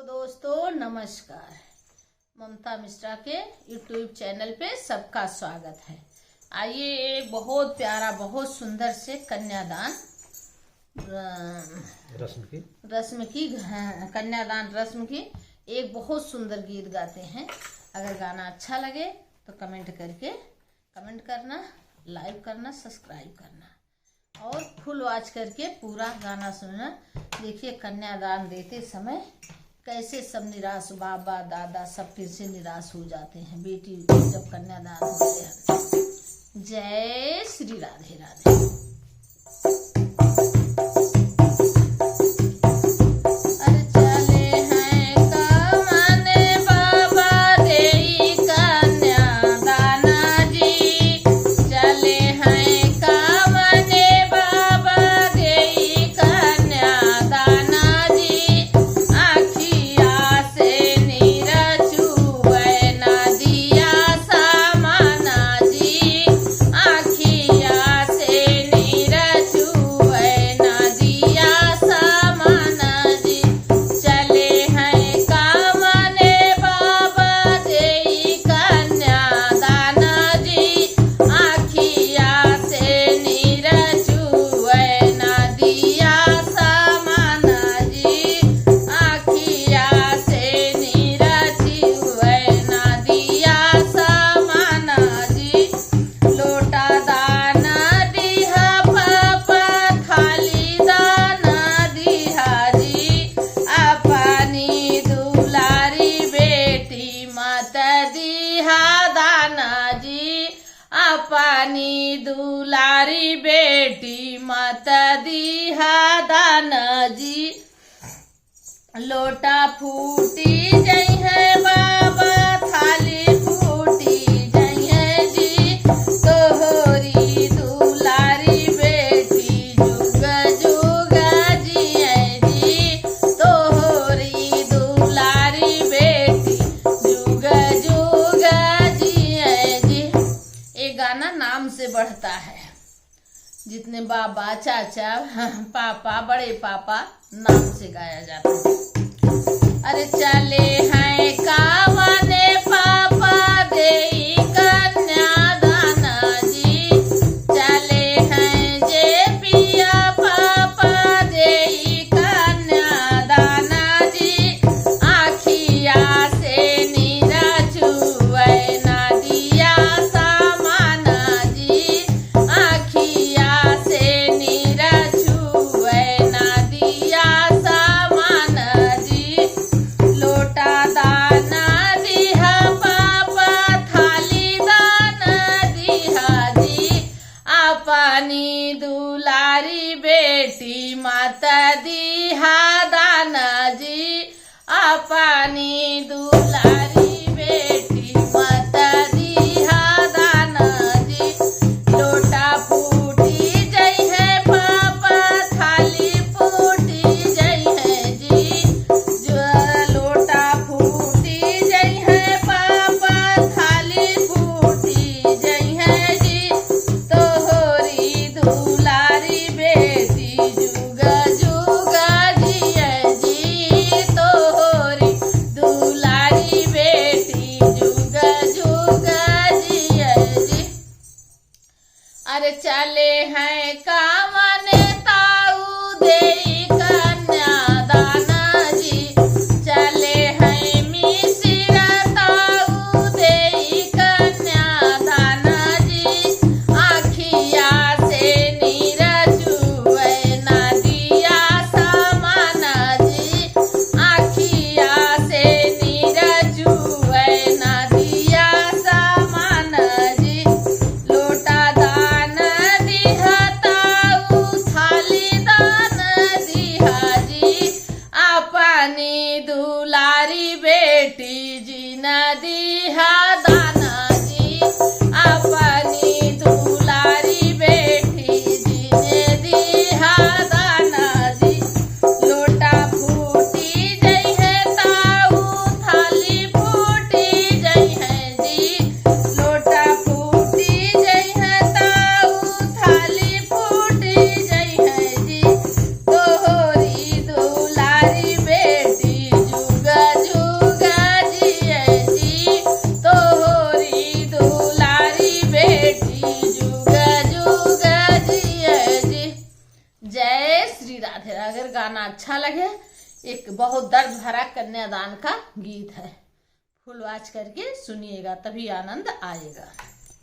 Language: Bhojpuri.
दोस्तों नमस्कार। ममता मिश्रा के यूट्यूब चैनल पे सबका स्वागत है। आइए एक बहुत प्यारा बहुत सुंदर से कन्यादान रस्म की कन्यादान रस्म की एक बहुत सुंदर गीत गाते हैं। अगर गाना अच्छा लगे तो कमेंट करना, लाइक करना, सब्सक्राइब करना और फुल वॉच करके पूरा गाना सुनना। देखिए कन्यादान देते समय कैसे सब निराश, बाबा दादा सब फिर से निराश हो जाते हैं बेटी जब कन्यादान होते हैं। जय श्री राधे राधे। पानी दुलारी बेटी मत दीहा दाना जी। लोटा फूटी जई है बाबा थाली फूटी जई है जी। तोहरी दुलारी बेटी जुग जुग जिए जी। तोहरी दुलारी बेटी जुग जुग जिए जी। ये गाना नाम से बढ़ता है। जितने बाबा चाचा पापा बड़े पापा नाम से गाया जाता है। अरे चले हैं कावने पापा देई कन्यादाना जी। चले हैं जे पिया पापा देई कन्यादाना जी। आखिया से नीरा छुए ना दिया सामाना जी। आखिया से नीरा छुए ना दिया सामाना जी। लोटा दाना दिहा पापा थाली दाना दिहा जी। अपनी दुलारी बेटी माता दिहा दाना जी। अपनी दुलारी बेटी माता दिहा दाना जी। लोटा फूटी जई है पापा थाली फूटी जई है जी। लोटा फूटी जई है पापा थाली फूटी जई है जी। तोहरी दुलारी बेटी जुग जुग जिए जी। तोहरी दुलारी बेटी जुग जुग जिए जी। अरे चले हैं कामने ताऊ देई कन्यादाना जी। चले हैं मिसिरा ताऊ देई कन्यादाना जी। आखिया से नीरा छुए ना दिया सामाना जी। आखिया से नीरा छुए ना दिया सामाना जी। लोटा दान दिहा अगर गाना अच्छा लगे, एक बहुत दर्द भरा कन्यादान का गीत है, फुल वॉच करके सुनिएगा, तभी आनंद आएगा।